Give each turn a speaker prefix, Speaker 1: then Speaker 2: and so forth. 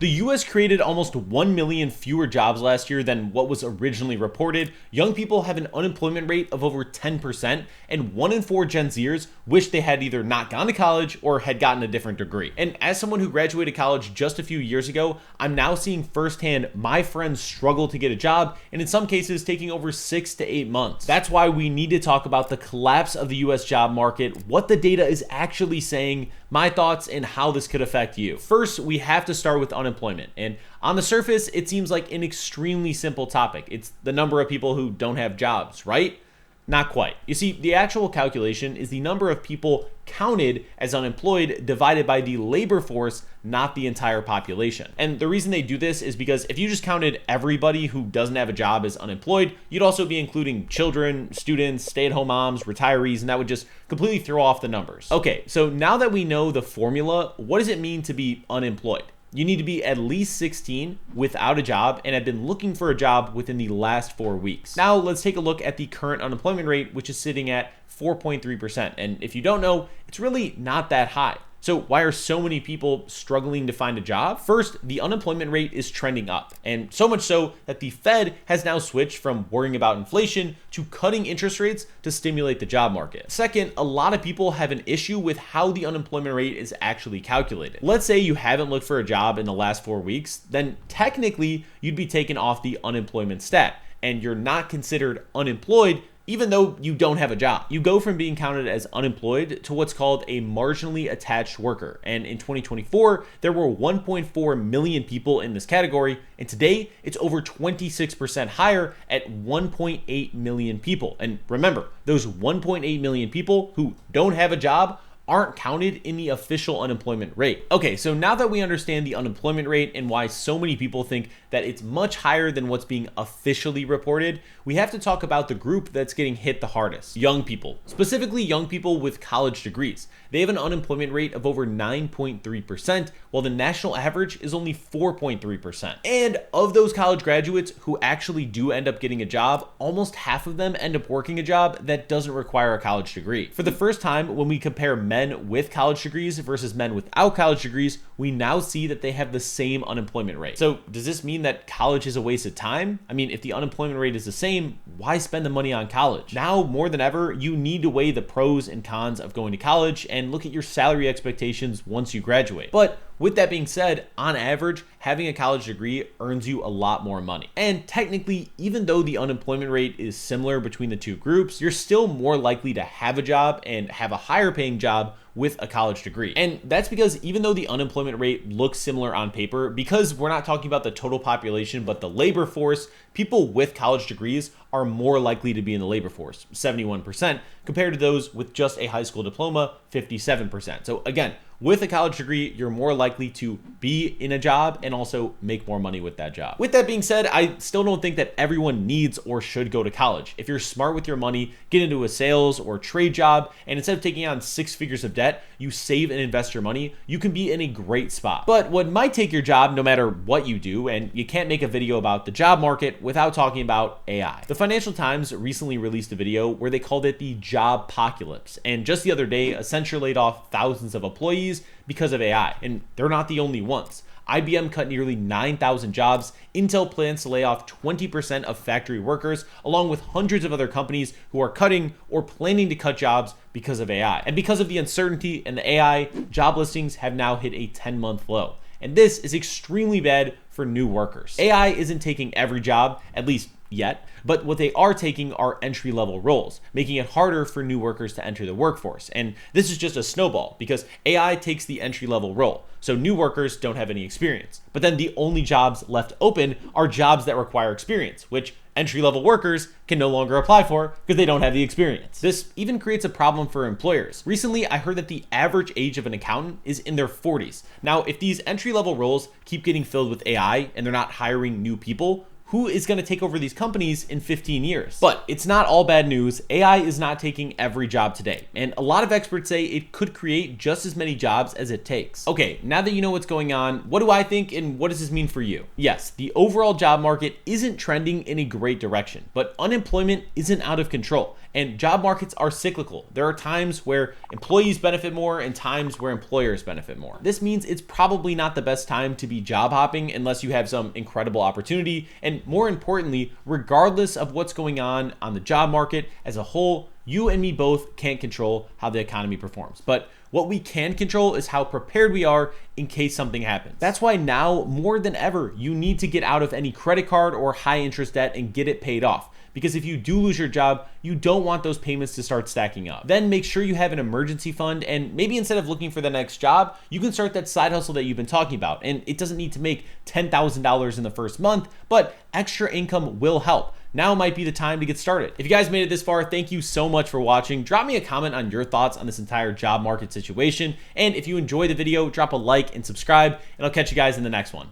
Speaker 1: The US created almost 1 million fewer jobs last year than what was originally reported. Young people have an unemployment rate of over 10%, and 1 in 4 Gen Zers wish they had either not gone to college or had gotten a different degree. And as someone who graduated college just a few years ago, I'm now seeing firsthand my friends struggle to get a job, and in some cases taking over 6 to 8 months. That's why we need to talk about the collapse of the US job market, what the data is actually saying, my thoughts, and how this could affect you. First, we have to start with unemployment. And on the surface, it seems like an extremely simple topic. It's the number of people who don't have jobs, right? Not quite. You see, the actual calculation is the number of people counted as unemployed divided by the labor force, not the entire population. And the reason they do this is because if you just counted everybody who doesn't have a job as unemployed, you'd also be including children, students, stay-at-home moms, retirees, and that would just completely throw off the numbers. Okay, so now that we know the formula, what does it mean to be unemployed? You need to be at least 16 without a job and have been looking for a job within the last 4 weeks. Now let's take a look at the current unemployment rate, which is sitting at 4.3%. And if you don't know, it's really not that high. So why are so many people struggling to find a job? First, the unemployment rate is trending up, and so much so that the Fed has now switched from worrying about inflation to cutting interest rates to stimulate the job market. Second, a lot of people have an issue with how the unemployment rate is actually calculated. Let's say you haven't looked for a job in the last 4 weeks, then technically you'd be taken off the unemployment stat, and you're not considered unemployed even though you don't have a job. You go from being counted as unemployed to what's called a marginally attached worker. And in 2024, there were 1.4 million people in this category. And today, it's over 26% higher at 1.8 million people. And remember, those 1.8 million people who don't have a job aren't counted in the official unemployment rate. Okay, so now that we understand the unemployment rate and why so many people think that it's much higher than what's being officially reported, we have to talk about the group that's getting hit the hardest: young people, specifically young people with college degrees. They have an unemployment rate of over 9.3%, while the national average is only 4.3%. And of those college graduates who actually do end up getting a job, almost half of them end up working a job that doesn't require a college degree. For the first time, when we compare men with college degrees versus men without college degrees, we now see that they have the same unemployment rate. So does this mean that college is a waste of time? I mean, if the unemployment rate is the same, why spend the money on college? Now more than ever, you need to weigh the pros and cons of going to college and look at your salary expectations once you graduate. But with that being said, on average, having a college degree earns you a lot more money. And technically, even though the unemployment rate is similar between the two groups, you're still more likely to have a job and have a higher paying job with a college degree. And that's because even though the unemployment rate looks similar on paper, because we're not talking about the total population, but the labor force, people with college degrees are more likely to be in the labor force, 71%, compared to those with just a high school diploma, 57%. So again, with a college degree, you're more likely to be in a job and also make more money with that job. With that being said, I still don't think that everyone needs or should go to college. If you're smart with your money, get into a sales or trade job, and instead of taking on 6 figures of debt, you save and invest your money, you can be in a great spot. But what might take your job no matter what you do, and you can't make a video about the job market without talking about AI. The Financial Times recently released a video where they called it the job apocalypse. And just the other day, Accenture laid off thousands of employees because of AI, and they're not the only ones. IBM cut nearly 9,000 jobs. Intel plans to lay off 20% of factory workers, along with hundreds of other companies who are cutting or planning to cut jobs because of AI. And because of the uncertainty and the AI, job listings have now hit a 10-month low. And this is extremely bad for new workers. AI isn't taking every job, at least yet, but what they are taking are entry-level roles, making it harder for new workers to enter the workforce. And this is just a snowball because AI takes the entry-level role, so new workers don't have any experience. But then the only jobs left open are jobs that require experience, which entry-level workers can no longer apply for because they don't have the experience. This even creates a problem for employers. Recently, I heard that the average age of an accountant is in their 40s. Now, if these entry-level roles keep getting filled with AI and they're not hiring new people, who is going to take over these companies in 15 years? But it's not all bad news. AI is not taking every job today, and a lot of experts say it could create just as many jobs as it takes. Okay, now that you know what's going on, what do I think and what does this mean for you? Yes, the overall job market isn't trending in a great direction, but unemployment isn't out of control, And job markets are cyclical. There are times where employees benefit more and times where employers benefit more. This means it's probably not the best time to be job hopping unless you have some incredible opportunity. And more importantly, regardless of what's going on the job market as a whole, you and me both can't control how the economy performs. But what we can control is how prepared we are in case something happens. That's why now, more than ever, you need to get out of any credit card or high interest debt and get it paid off. Because if you do lose your job, you don't want those payments to start stacking up. Then make sure you have an emergency fund, and maybe instead of looking for the next job, you can start that side hustle that you've been talking about. And it doesn't need to make $10,000 in the first month, but extra income will help. Now might be the time to get started. If you guys made it this far, thank you so much for watching. Drop me a comment on your thoughts on this entire job market situation. And if you enjoyed the video, drop a like and subscribe, and I'll catch you guys in the next one.